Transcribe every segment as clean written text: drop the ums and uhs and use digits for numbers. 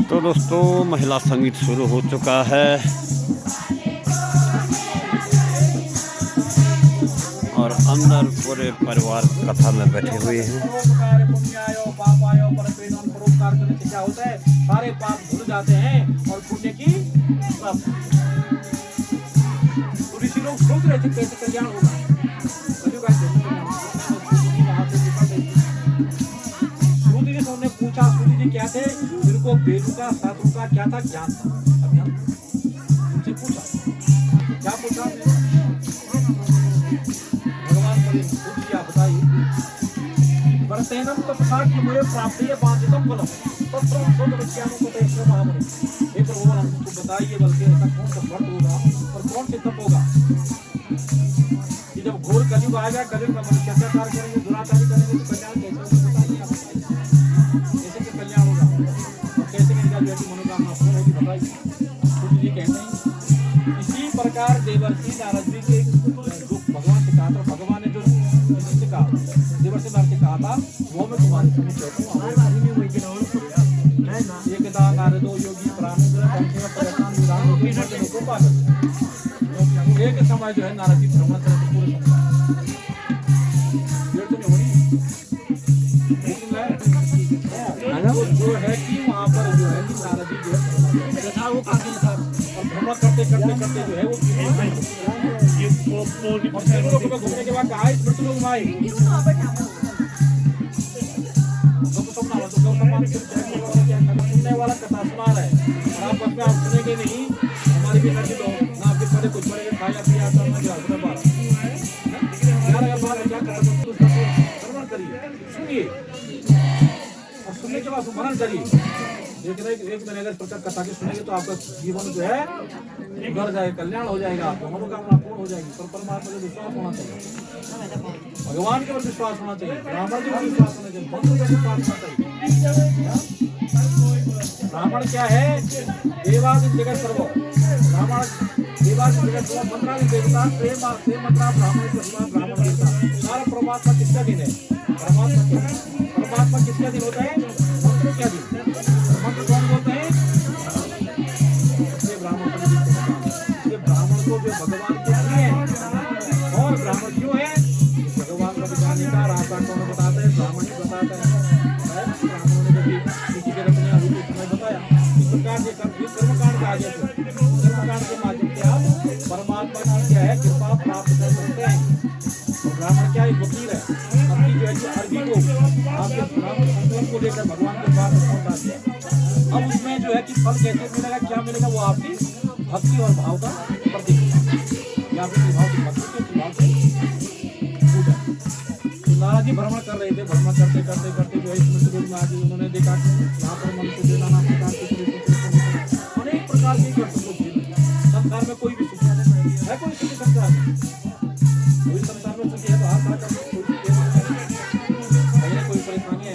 तो दोस्तों महिला संगीत शुरू हो चुका है और अंदर पूरे परिवार कथा में बैठे हुए हैं। क्या होता है, सारे पाप धुल जाते हैं और पुण्य की ऋषि लोग सोच रहे थे कैसे कल्याण होगा। सूर्य जी ने पूछा, सूर्य जी क्या थे, जिनको वेदों का शास्त्रों का क्या था, ज्ञान था। उनसे पूछा, क्या पूछा भगवान सूर्य, आप बताइए। वर्तेनम तपसा कि मुझे प्राप्त है बांधितम फलम तत्व सोच विज्ञानों को देखकर महामुनि, हे भगवान हमको बताइए बल्कि ऐसा कौन सा व्रत होगा और कौन से तप होगा कि जब घोर कलयुग आएगा, कलयुग में मनुष्य अत्याचार करेंगे, दुराचारी करेंगे तो कल्याण कैसे होगा, बताइए आप बताइए कैसे के कल्याण होगा और कैसे इनका जो है मनोकामना पूर्ण होगी, बताइए। सूर्य जी कहते हैं इसी प्रकार देवर्षि नारद जी के जो भगवान से कहा था, भगवान ने जो से कहा देवर्षि नारद से कहा था वो मैं तुम्हारे सामने कहता हूँ। एकदा नारदो योगी प्राणेंद्र पंचम परेशान विराम होगी मर्दन को पागल। एक समय जो है नारद जी भ्रमण कर रहे थे पूरे समय, तो नहीं हो रही जो है कि वहाँ पर जो है कि नारद जी जो है वो काफी था और भ्रमण करते करते करते जो है वो घूमने के बाद कहा इस मृत्यु लोग आए सुनने वाला कथा सुना रहे और आप अपने आप सुनेंगे नहीं, हमारी भी नजर दो ना, आपके पहले कुछ पड़ेगा खाया पिया करना जो बात क्या श्रवण करिए, सुनिए और सुनने के बाद स्मरण करिए। एक महीने अगर प्रकार कथा के सुनेंगे तो आपका जीवन जो है उधर जाएगा, कल्याण हो जाएगा, आपको मनोकामना पूर्ण हो जाएगी। पर परमात्मा का विश्वास होना चाहिए, भगवान के ऊपर विश्वास होना चाहिए, ब्राह्मण के ऊपर विश्वास होना चाहिए, भक्तों का विश्वास होना चाहिए। ब्राह्मण क्या है, देवादि जगत सर्व ब्राह्मण, देवादि जगत सर्व मंत्रा देवता प्रेम मंत्रा ब्राह्मण ब्राह्मण देवता। सारा परमात्मा किसका दिन है, परमात्मा किसका दिन होता है, मंत्र क्या दिन, मंत्र कौन बोलते हैं, ब्राह्मण को जो भगवान के लिए और ब्राह्मण क्यों है, भगवान का विधान का रास्ता कौन बताता है, ब्राह्मण ही बताता है। ब्राह्मणों ने कभी किसी के रखने अभी तुम्हें बताया इस प्रकार से कर्मकांड का आगे कर्मकांड के माध्यम से आप परमात्मा की क्या है कृपा प्राप्त कर सकते हैं। ब्राह्मण क्या एक वकील है, अपनी जो है कि अर्जी को आपके ब्राह्मण संकल्प को लेकर भगवान के पास पहुंचा दिया। अब उसमें जो है कि फल कैसे मिलेगा, क्या मिलेगा, वो आपकी भक्ति और भाव का प्रतीक है, या फिर भाव की भक्ति के भाव से पूजा। तो नारद जी भ्रमण कर रहे थे, भ्रमण करते करते करते जो है इस मृत्यु लोक में आके उन्होंने देखा कि यहाँ पर मनुष्य जो नाना प्रकार के अनेक प्रकार के संसार में कोई भी सुख है, कोई सुखी संसार में, कोई संसार में सुखी है तो हर तरह का कोई परेशानी है,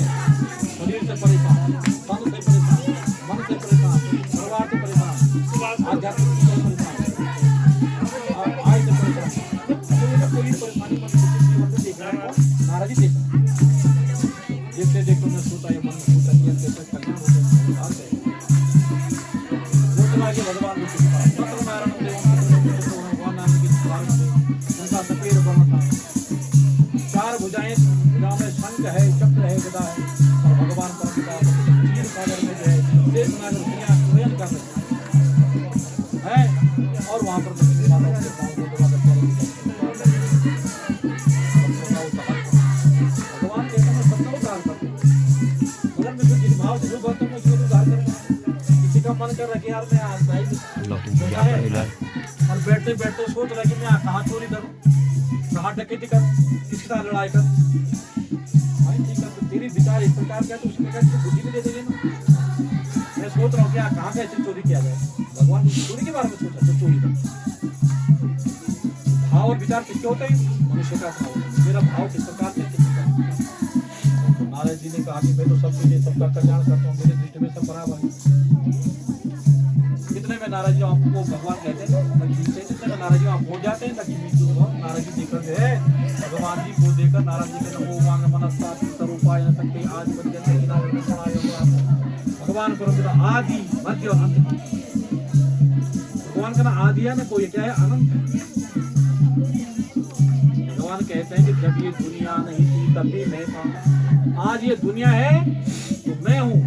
शरीर से परेशान, तन से परेशान, मन से परेशान, परिवार से परेशान, आध्यात्मिक से परेशान, आय से परेशान, कोई परेशानी जीवन में देख रहा है नारद जी देख जैसे देखो मैं सोता है मन में सोता है कैसे कल्याण होता है वो के भगवान को पत्र नारायण भगवान नाम के कारण से उनका सफेद वर्ण था, चार भुजाएं, भुजाओं में शंख है, चक्र है, गदा है और भगवान परम पिता क्षीर सागर में जो है शेष नागर सुयन कर रहे हैं और वहां पर भगवान कहते हैं सबका उद्धार करते हैं, मगर मैं जिस भाव से जो भक्त हूँ उसको उद्धार करूँ। किसी का मन कर रहा कि यार मैं आज और बैठते बैठते सोच रहा कि मैं कहाँ चोरी करूँ, कहाँ डकैती करूँ, किसके साथ लड़ाई करूँ। भाई ठीक है, तो तेरी विचार इस प्रकार क्या, तो उसने कहा बुद्धि भी दे देंगे ना। मैं सोच रहा हूँ कि कहाँ कैसे चोरी किया जाए, भगवान चोरी के बारे में सोचा तो चोरी का भाव और विचार किसके होते हैं, मनुष्य का भाव, मेरा भाव किस प्रकार से तो नारद जी ने कहा कि मैं तो सब चीजें सबका कल्याण करता हूँ, मेरे दृष्टि में सब बराबर है। कितने में नारद जी आपको भगवान कहते हैं, जितने में नारद जी आप पहुंच जाते हैं ताकि नारद जी देखकर जो है भगवान जी को देखकर नारद जी के नमो वांग मनस्ता स्वरूपाय शक्ति आज भगवान भगवान परमपिता आदि मध्य और अंत। भगवान का ना आदि है ना कोई, क्या है? अनंत है। भगवान कहते हैं कि जब ये दुनिया नहीं थी तब भी मैं था। आज ये दुनिया है तो मैं हूँ,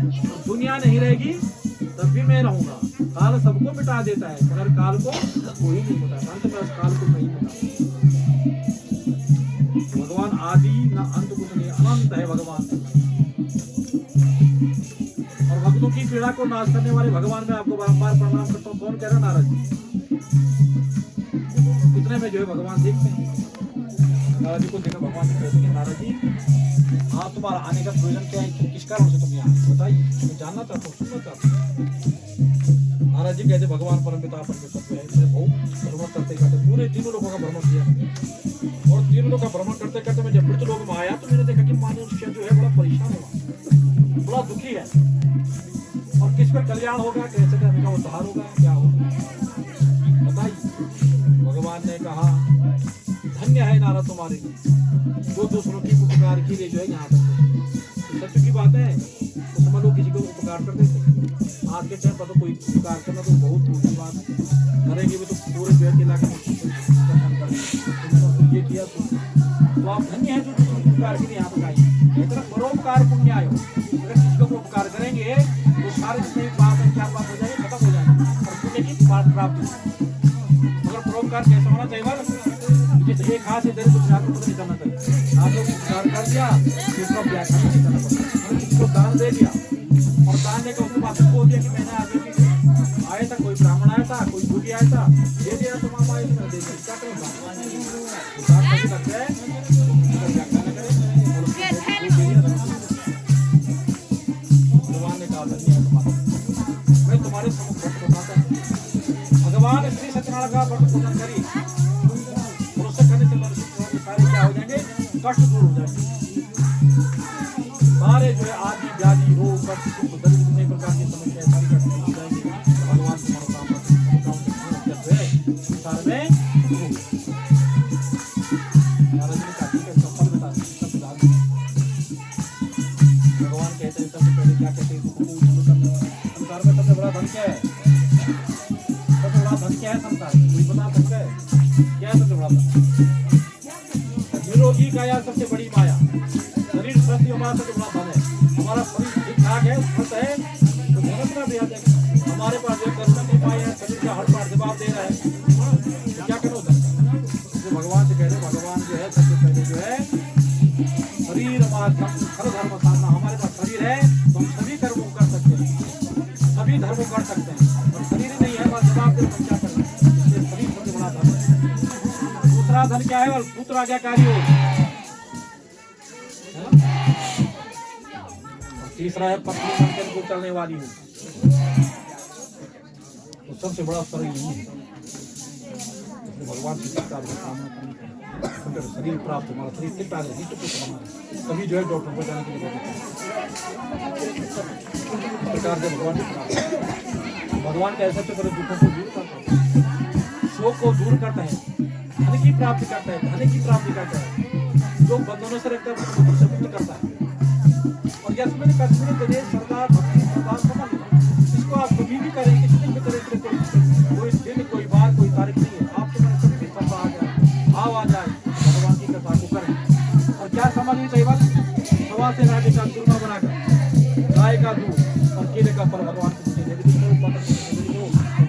दुनिया नहीं रहेगी तब भी मैं रहूंगा। काल सबको मिटा देता है मगर काल को कोई नहीं मिटाता। अंत में उस काल को नहीं मिटाता। भगवान आदि ना अंत कुछ नहीं, अनंत है भगवान। और भक्तों की पीड़ा को नाश करने वाले भगवान में आपको बारंबार प्रणाम करता हूँ। कौन कह रहा? नारद जी। इतने में जो है भगवान देखते हैं, नारद जी को देखा भगवान से कहते हैं नारद जी आप तुम्हारा आने का प्रयोजन क्या है? किस कारण से तुम यहाँ बताइए, मैं जानना चाहता हूँ, सुनना चाहता हूँ। नारद जी कहते भगवान परमपिता परमेश्वर है, मैं बहुत भ्रमण करते करते पूरे तीनों लोगों का भ्रमण किया और तीनों लोगों का भ्रमण करते करते मैं जब मृत लोक में आया तो मैंने देखा कि मनुष्य जो है बड़ा परेशान हुआ, बड़ा दुखी है। और किस पर कल्याण होगा, कैसे का उद्धार होगा, क्या होगा बताइए। भगवान ने कहा धन्य है नारद तुम्हारे लिए जो दूसरों की उपकार के लिए जो है यहाँ तक। सत्य की बात है, उस समय लोग किसी को उपकार करते थे। आज के टाइम पर तो कोई उपकार करना तो बहुत दूर की बात है, करेंगे वो तो पूरे पेड़ के लाके ये किया तो आप धन्य है जो उपकार के लिए यहाँ तक आए। इतना परोपकार पुण्य आयो। अगर किसी को उपकार करेंगे तो सारे जितने पाप है क्या पाप हो जाएंगे, खत्म हो जाएंगे और पुण्य की प्राप्ति। मगर परोपकार कैसा होना चाहिए? जैसे एक हाथ से दे दूसरे हाथ को नहीं करना चाहिए। आप लोग उपकार कर दिया दूसरा व्याख्या नहीं करना पड़ता। अगर किसी को दान दे दिया और दान देकर उसको वापस बोल दिया कि मैंने आगे आया था, कोई ब्राह्मण आया था, कोई भूखी आया था, दे दिया तो मामा आए तो मैंने दे दिया, क्या करें? उदार कैसे करते हैं? व्याख्या न करें। भगवान ने कहा मैं तुम्हारे सम्मुख व्रत बताता हूँ। भगवान श्री सत्यनारायण का व्रत पूजन करी करने से मनुष्य सारे क्या हो जाएंगे? कष्ट दूर हो जाएंगे। सारे जो है आदि व्याधि रोग कष्ट सुख दर्द जितने प्रकार की समस्याएं सारी कष्ट दूर हो जाएंगे। भगवान तुम्हारा काम है संसार में भगवान कहते हैं सबसे पहले क्या कहते हैं? संसार में सबसे बड़ा धन क्या है? सबसे बड़ा धन क्या है संसार में? कोई बता सकता है क्या है सबसे बड़ा धन? निरोगी काया सबसे बड़ी माया। शरीर स्वस्थ हमारा सबसे बड़ा धन है। हमारा शरीर ठीक ठाक है, स्वस्थ है तो धन अपना भी आ जाएगा। हमारे पास जो करुणा की माया है, शरीर का हर बार जवाब दे रहा है तो क्या करो धन? जो भगवान से कह रहे भगवान जो है सबसे पहले जो है शरीर हमारा सर्व धर्म साधना। हमारे पास शरीर है तो हम सभी कर्म कर सकते हैं, सभी धर्म कर सकते हैं। और शरीर नहीं है बस जवाब दे क्या करें? शरीर सबसे बड़ा धन है। दूसरा धन क्या है? और पुत्र आज्ञाकारी हो। तीसरा है पत्नी बनकर को चलने वाली हो। तो सबसे बड़ा शरीर यही है। भगवान की कामना करनी शरीर प्राप्त, हमारा शरीर ठीक ठाक है तभी जो है डॉक्टर को जाने के लिए प्रकार से भगवान कैसे तो दुखों को दूर करता है, शोक को दूर करता है, धन की प्राप्ति करता है, धन की प्राप्ति करता है, जो बंधनों से रखता है उससे मुक्त करता है। और यशमिन कश्मीर प्रदेश सरदार भक्ति सरदार समझ इसको आप कभी भी करें, किसी दिन भी करें, कोई दिन कोई बार कोई तारीख नहीं है। आपके मन कभी भी सफा आ जाए, भाव आ जाए, भगवान की कथा को करें। और क्या समझनी चाहिए बात? सवा से राजे का चूरमा बनाकर गाय का दूध और केले का फल भगवान को बड़ा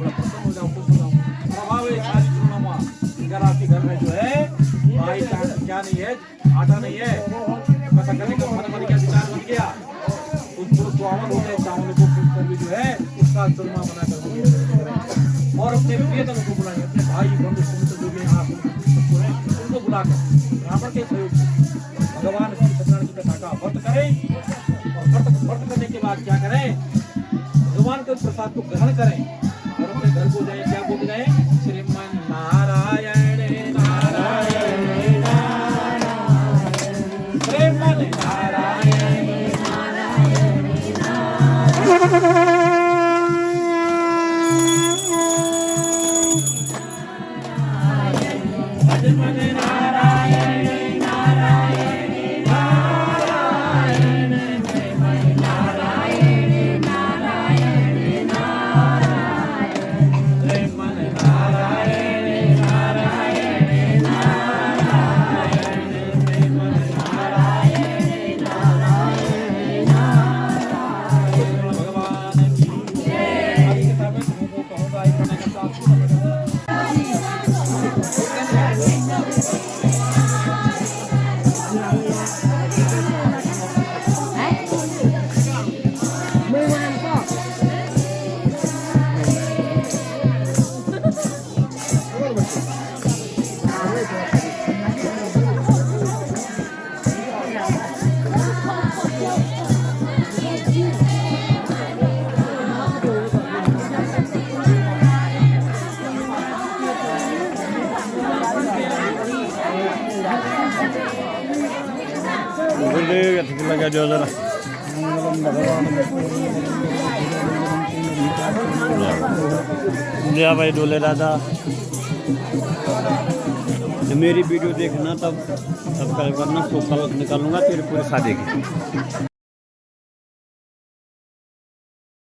प्रसन्न हो जाओ, खुश हो जाओ। प्रभाव है सारी चूरमा अगर आपके घर में जो है भाई क्या नहीं है, आटा नहीं है, पता करने का मन क्या विचार बन गया, उसको चावल हो गए, चावल को कर भी जो है उसका चूरमा बनाकर और अपने प्रियतम को बुलाएंगे, अपने भाई बंधु सुमित्र जो भी आप उनको बुलाकर ब्राह्मण के सहयोग से भगवान श्री सत्यनारायण की कथा का व्रत करें। और व्रत करने के बाद क्या करें? भगवान के प्रसाद को ग्रहण करें और अपने घर को जाए, क्या बोल जाए? श्रीमन नारायण नारायण नारायण श्रीमन नारायण नारायण नारायण। दियो जरा। लिया भाई डोले राजा। मेरी वीडियो देखना तब सब्सक्राइब करना, तो कल निकालूंगा तेरे पूरे शादी की।